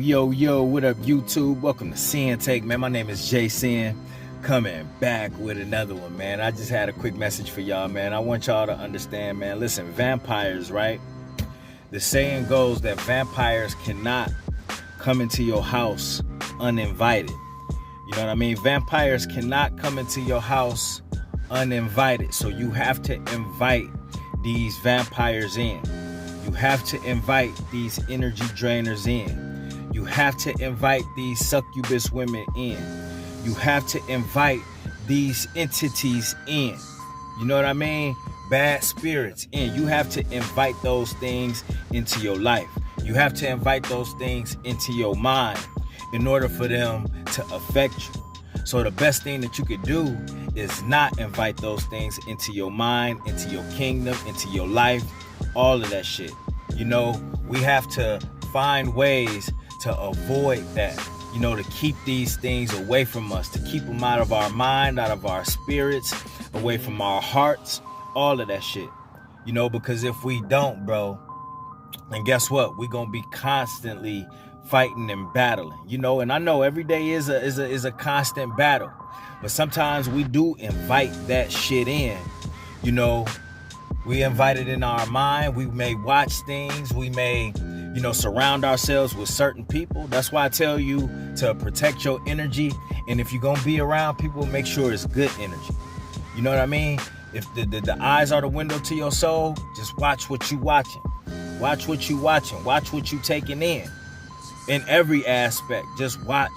Yo, what up, YouTube? Welcome to Sinn-Take, man. My name is Jason, coming back with another one, man. I just had a quick message for y'all, man. I want y'all to understand, man. Listen, vampires, right? The saying goes that vampires cannot come into your house uninvited. You know what I mean? Vampires cannot come into your house uninvited. So you have to invite these vampires in. You have to invite these energy drainers in. You have to invite these succubus women in. You have to invite these entities in. You know what I mean? Bad spirits in. You have to invite those things into your life. You have to invite those things into your mind in order for them to affect you. So the best thing that you could do is not invite those things into your mind, into your kingdom, into your life, all of that shit. You know, we have to find ways to avoid that, you know, to keep these things away from us, to keep them out of our mind, out of our spirits, away from our hearts, all of that shit. You know, because if we don't, bro, then guess what? We're going to be constantly fighting and battling, you know, and I know every day is a constant battle, but sometimes we do invite that shit in, you know. We invite it in our mind. We may watch things. We may, you know, surround ourselves with certain people. That's why I tell you to protect your energy. And if you're going to be around people, make sure it's good energy. You know what I mean? If the eyes are the window to your soul, just watch what you watching. Watch what you watching. Watch what you taking in every aspect. Just watch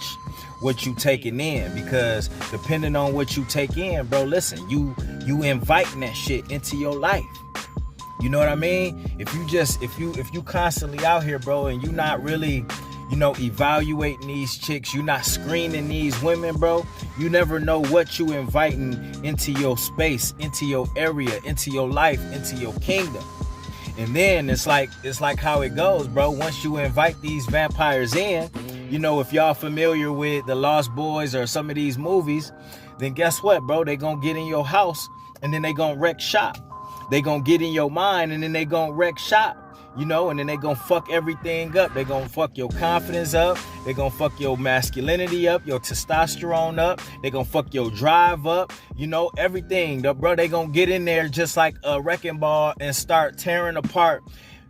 what you taking in, because depending on what you take in, bro, listen, you inviting that shit into your life. You know what I mean? If you constantly out here, bro, and you not really, you know, evaluating these chicks, you not screening these women, bro, you never know what you inviting into your space, into your area, into your life, into your kingdom. And then it's like how it goes, bro. Once you invite these vampires in, you know, if y'all familiar with the Lost Boys or some of these movies, then guess what, bro? They gonna get in your house and then they gonna wreck shop. They gonna get in your mind and then they gonna wreck shop, you know, and then they gonna fuck everything up. They gonna fuck your confidence up. They gonna fuck your masculinity up, your testosterone up. They gonna fuck your drive up, you know, everything. Bro, they gonna get in there just like a wrecking ball and start tearing apart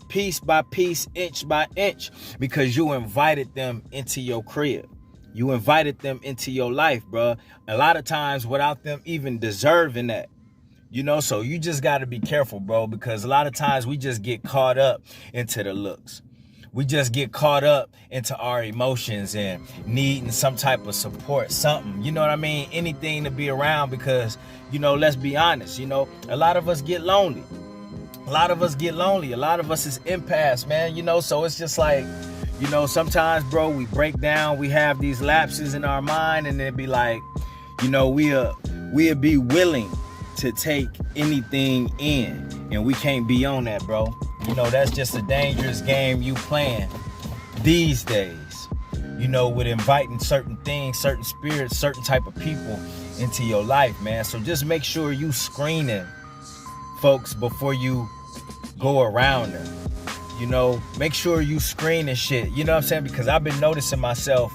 piece by piece, inch by inch, because you invited them into your crib. You invited them into your life, bro. A lot of times without them even deserving that. You know, so you just got to be careful, bro, because a lot of times we just get caught up into the looks. We just get caught up into our emotions and needing some type of support, something, you know what I mean? Anything to be around, because, you know, let's be honest, you know, a lot of us get lonely. A lot of us get lonely. A lot of us is empaths, man, you know, so it's just like, you know, sometimes, bro, we break down, we have these lapses in our mind, and then be like, you know, we'll be willing to take anything in, and we can't be on that, bro. You know, that's just a dangerous game you playing these days, you know, with inviting certain things, certain spirits, certain type of people into your life, man. So just make sure you screening folks before you go around them. You know, make sure you screening shit, you know what I'm saying? Because I've been noticing myself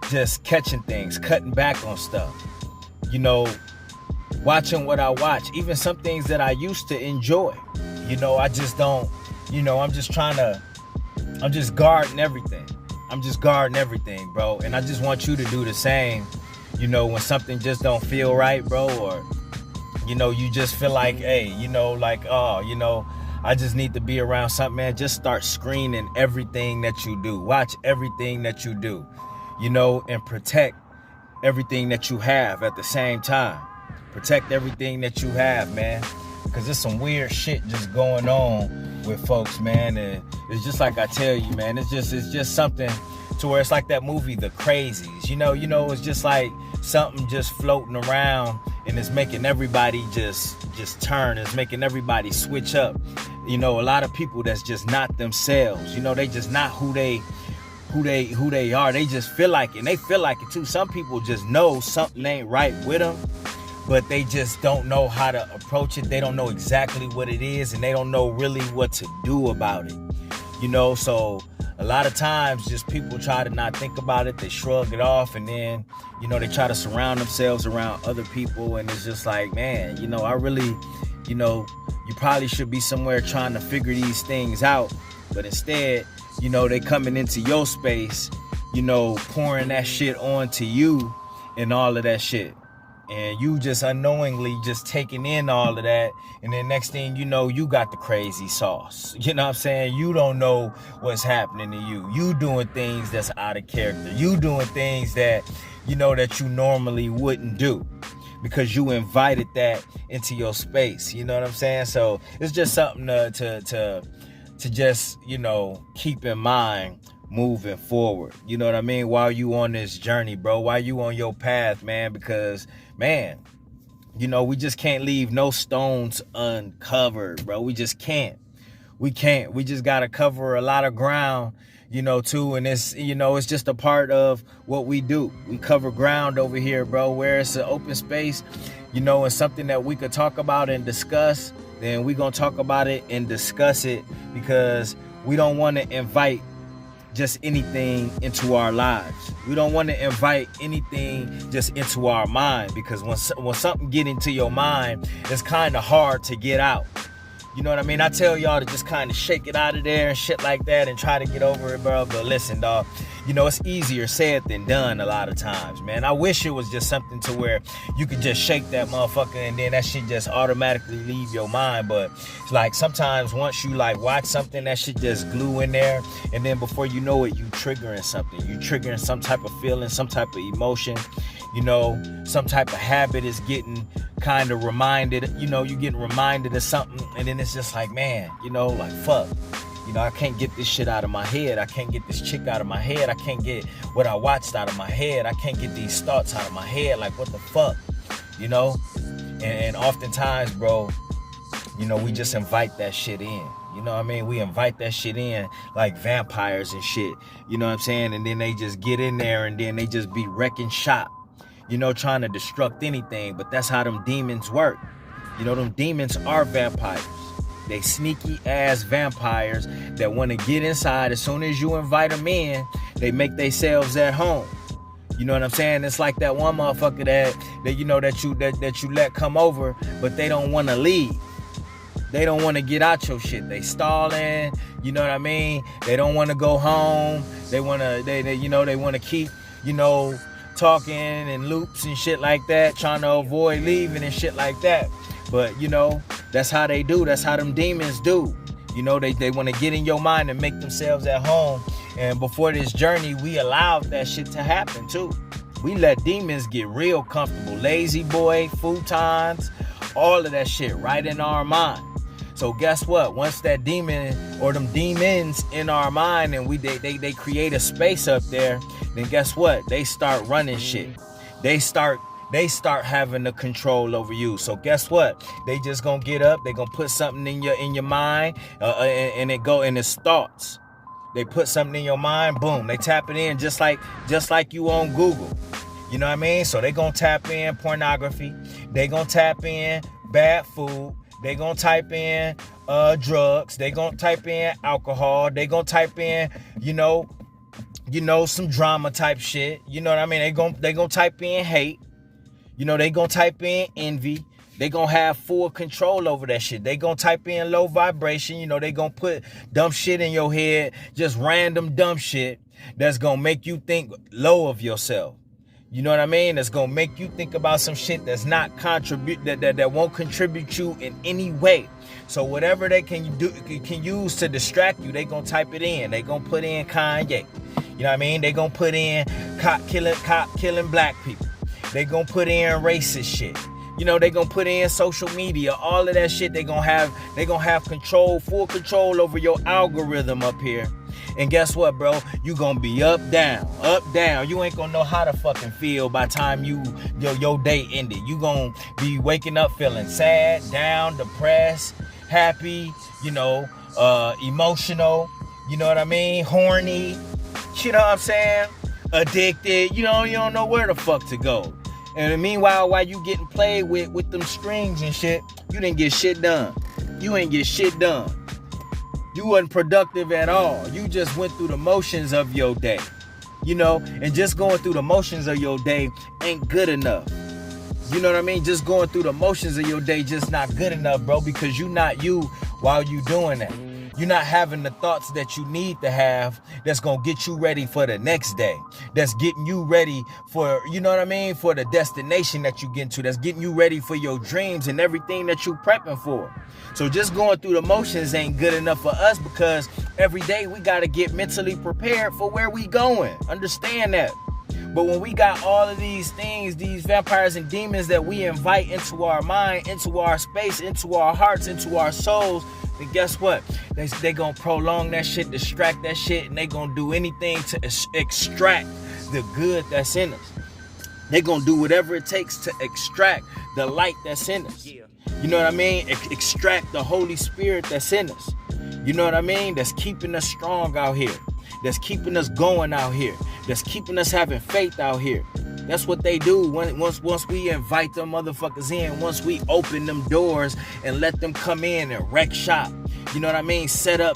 just catching things, cutting back on stuff, you know, watching what I watch, even some things that I used to enjoy. You know, I just don't, you know, I'm just guarding everything. I'm just guarding everything, bro. And I just want you to do the same, you know, when something just don't feel right, bro, or, you know, you just feel like, hey, you know, like, oh, you know, I just need to be around something, man. Just start screening everything that you do. Watch everything that you do, you know, and protect everything that you have at the same time. Protect everything that you have, man, because there's some weird shit just going on with folks, man. And it's just like I tell you, man, it's just something to where it's like that movie, The Crazies, you know, it's just like something just floating around, and it's making everybody just turn. It's making everybody switch up. You know, a lot of people that's just not themselves. You know, they just not who they are. They just feel like it, and they feel like it too. Some people just know something ain't right with them, but they just don't know how to approach it. They don't know exactly what it is, and they don't know really what to do about it. You know, so a lot of times just people try to not think about it. They shrug it off, and then, you know, they try to surround themselves around other people. And it's just like, man, you know, I really, you know, you probably should be somewhere trying to figure these things out. But instead, you know, they coming into your space, you know, pouring that shit onto you and all of that shit. And you just unknowingly just taking in all of that. And then next thing you know, you got the crazy sauce. You know what I'm saying? You don't know what's happening to you. You doing things that's out of character. You doing things that, you know, that you normally wouldn't do, because you invited that into your space. You know what I'm saying? So it's just something to just, you know, keep in mind moving forward. You know what I mean? While you on this journey, bro, while you on your path, man, because, man, you know, we just can't leave no stones uncovered, bro. We just can't. We just got to cover a lot of ground, you know, too. And it's, you know, it's just a part of what we do. We cover ground over here, bro, where it's an open space, you know, and something that we could talk about and discuss. Then we going to talk about it and discuss it, because we don't want to invite just anything into our lives. We don't want to invite anything just into our mind, because when something get into your mind, it's kind of hard to get out. You know what I mean? I tell y'all to just kind of shake it out of there and shit like that and try to get over it, bro. But listen, dog, you know, it's easier said than done a lot of times, man. I wish it was just something to where you could just shake that motherfucker and then that shit just automatically leave your mind. But it's like sometimes once you like watch something, that shit just glue in there. And then before you know it, you triggering something. You triggering some type of feeling, some type of emotion. You know, some type of habit is getting kind of reminded, you know, you getting reminded of something, and then it's just like, man, you know, like, fuck, you know, I can't get this shit out of my head. I can't get this chick out of my head. I can't get what I watched out of my head. I can't get these thoughts out of my head. Like, what the fuck, you know? And oftentimes, bro, you know, we just invite that shit in. You know what I mean? We invite that shit in like vampires and shit. You know what I'm saying? And then they just get in there and then they just be wrecking shop. You know, trying to destruct anything. But that's how them demons work. You know, them demons are vampires. They sneaky ass vampires that want to get inside. As soon as you invite them in, they make themselves at home. You know what I'm saying? It's like that one motherfucker that you know that you let come over, but they don't want to leave. They don't want to get out your shit. They stalling. You know what I mean? They don't want to go home. They want to keep, you know, talking in loops and shit like that, trying to avoid leaving and shit like that. But, you know, that's how they do. That's how them demons do. You know, they want to get in your mind and make themselves at home. And before this journey, we allowed that shit to happen too. We let demons get real comfortable. Lazy boy, futons, all of that shit right in our mind. So guess what? Once that demon or them demons in our mind and they create a space up there, then guess what? They start running shit. They start having the control over you. So guess what? They just gonna get up. They gonna put something in your mind, and it go in its thoughts. They put something in your mind. Boom. They tap it in just like you on Google. You know what I mean? So they gonna tap in pornography. They gonna tap in bad food. They gonna type in drugs. They gonna type in alcohol. They gonna type in, you know, some drama type shit. You know what I mean? They gonna type in hate. You know, they gonna type in envy. They gonna have full control over that shit. They gonna type in low vibration. You know, they gonna put dumb shit in your head, just random dumb shit that's gonna make you think low of yourself. You know what I mean? That's gonna make you think about some shit that's not that won't contribute you in any way. So whatever they can use to distract you, they gonna type it in. They gonna put in Kanye. You know what I mean? They gonna put in cop killing black people. They gonna put in racist shit. You know, they gonna put in social media, all of that shit. They gonna have full control over your algorithm up here. And guess what, bro? You gonna be up, down. You ain't gonna know how to fucking feel by the time your day ended. You gonna be waking up feeling sad, down, depressed, happy, you know, emotional, you know what I mean? Horny, you know what I'm saying? Addicted, you don't know where the fuck to go. And meanwhile, while you getting played with them strings and shit, you didn't get shit done. You ain't get shit done. You wasn't productive at all. You just went through the motions of your day. And just going through the motions of your day ain't good enough. You know what I mean? Just going through the motions of your day just not good enough, bro, because you not you while you doing that. You're not having the thoughts that you need to have that's going to get you ready for the next day. That's getting you ready for, for the destination that you get to. That's getting you ready for your dreams and everything that you prepping for. So just going through the motions ain't good enough for us, because every day we got to get mentally prepared for where we going. Understand that. But when we got all of these things, these vampires and demons that we invite into our mind, into our space, into our hearts, into our souls, then guess what? They gonna prolong that shit, distract that shit, and they gonna do anything to extract the good that's in us. They gonna do whatever it takes to extract the light that's in us. You know what I mean? Extract the Holy Spirit that's in us. You know what I mean? That's keeping us strong out here. That's keeping us going out here. That's keeping us having faith out here. That's what they do once we invite them motherfuckers in, once we open them doors and let them come in and wreck shop. You know what I mean? Set up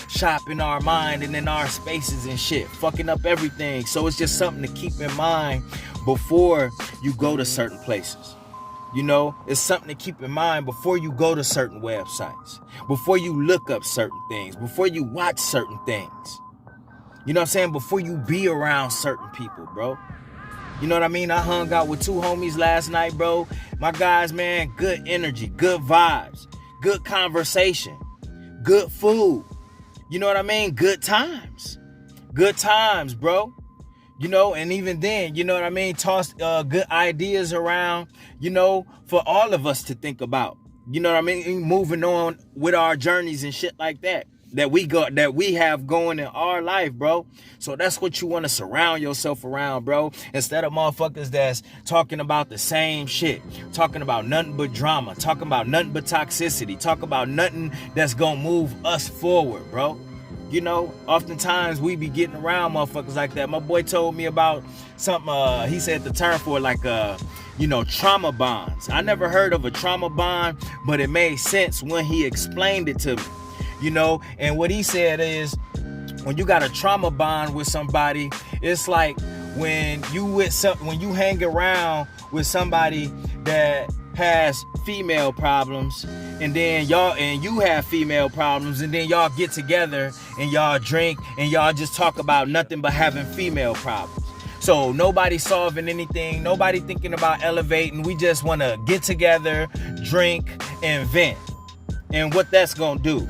shop in our mind and in our spaces and shit, fucking up everything. So it's just something to keep in mind before you go to certain places. It's something to keep in mind before you go to certain websites, before you look up certain things, before you watch certain things. You know what I'm saying? Before you be around certain people, bro. You know what I mean? I hung out with 2 homies last night, bro. My guys, man, good energy, good vibes, good conversation, good food. You know what I mean? Good times, bro. And even then, you know what I mean? Toss good ideas around, for all of us to think about. You know what I mean? Moving on with our journeys and shit like that. That we have going in our life, bro. So that's what you want to surround yourself around, bro. Instead of motherfuckers that's talking about the same shit, talking about nothing but drama, talking about nothing but toxicity, talking about nothing that's gonna move us forward, bro. Oftentimes we be getting around motherfuckers like that. My boy told me about something, he said the term for it, like trauma bonds. I never heard of a trauma bond, but it made sense when he explained it to me. And what he said is, when you got a trauma bond with somebody, it's like when you hang around with somebody that has female problems, and then you have female problems, and then y'all get together and y'all drink and y'all just talk about nothing but having female problems. So nobody solving anything, nobody thinking about elevating. We just want to get together, drink, and vent. And what that's gonna do?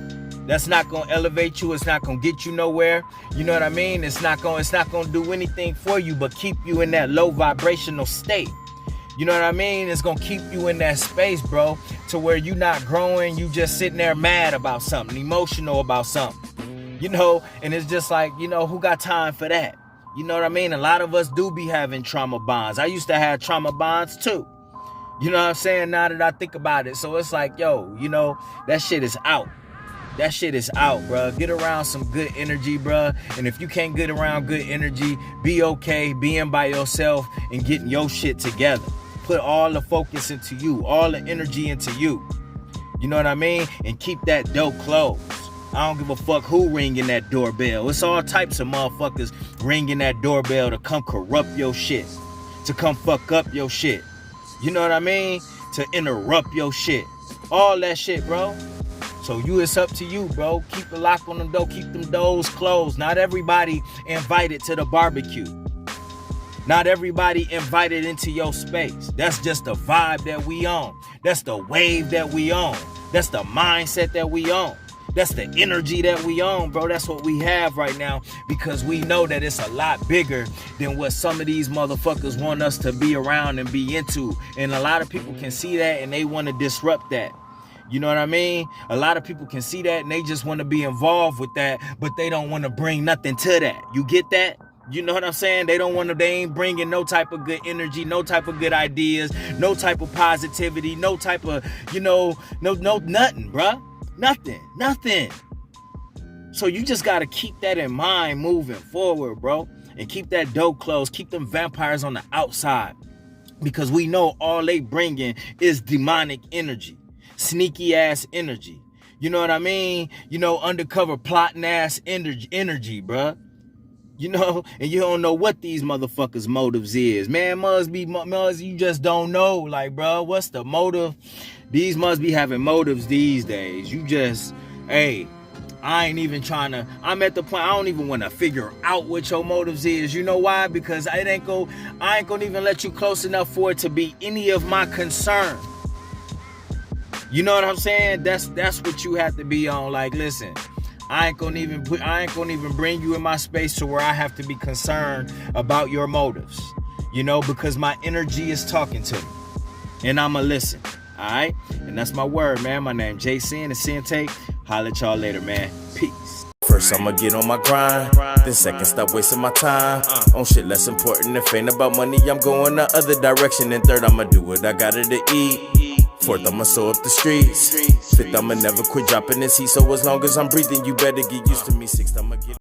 That's not going to elevate you. It's not going to get you nowhere. You know what I mean? It's not going to do anything for you but keep you in that low vibrational state. You know what I mean? It's going to keep you in that space, bro, to where you not growing. You just sitting there mad about something, emotional about something, and it's just like, who got time for that? You know what I mean? A lot of us do be having trauma bonds. I used to have trauma bonds too. You know what I'm saying? Now that I think about it. So it's like, yo, that shit is out. That shit is out, bro. Get around some good energy, bro. And if you can't get around good energy, be okay being by yourself and getting your shit together. Put all the focus into you, all the energy into you. You know what I mean? And keep that door closed. I don't give a fuck who ringing that doorbell. It's all types of motherfuckers ringing that doorbell to come corrupt your shit, to come fuck up your shit. You know what I mean? To interrupt your shit. All that shit, bro. So it's up to you, bro. Keep the lock on them door. Keep them doors closed. Not everybody invited to the barbecue. Not everybody invited into your space. That's just the vibe that we on. That's the wave that we on. That's the mindset that we on. That's the energy that we on, bro. That's what we have right now, because we know that it's a lot bigger than what some of these motherfuckers want us to be around and be into. And a lot of people can see that and they want to disrupt that. You know what I mean? A lot of people can see that and they just want to be involved with that, but they don't want to bring nothing to that. You get that? You know what I'm saying? They ain't bringing no type of good energy, no type of good ideas, no type of positivity, no type of, nothing, bruh. Nothing. So you just got to keep that in mind moving forward, bro. And keep that door closed. Keep them vampires on the outside. Because we know all they bringing is demonic energy. Sneaky ass energy. You know what I mean? You know, undercover plotting ass energy, bruh. You know, and you don't know what these motherfuckers' motives is. Man, you just don't know. Like, bro, what's the motive? These must be having motives these days. You just, hey, I ain't even trying to, I'm at the point, I don't even want to figure out what your motives is. You know why? Because I ain't gonna even let you close enough for it to be any of my concern. You know what I'm saying? That's what you have to be on. Like, listen, I ain't gonna even bring you in my space to where I have to be concerned about your motives. You know, because my energy is talking to me. And I'ma listen. Alright? And that's my word, man. My name Jason and Sinn-Take. Holla at y'all later, man. Peace. First I'ma get on my grind, then second stop wasting my time on shit less important. If ain't about money, I'm going the other direction. And third, I'ma do what I gotta to eat. Fourth, I'ma sew up the streets. Fifth, I'ma never quit dropping this heat. So as long as I'm breathing, you better get used to me. Sixth, I'ma get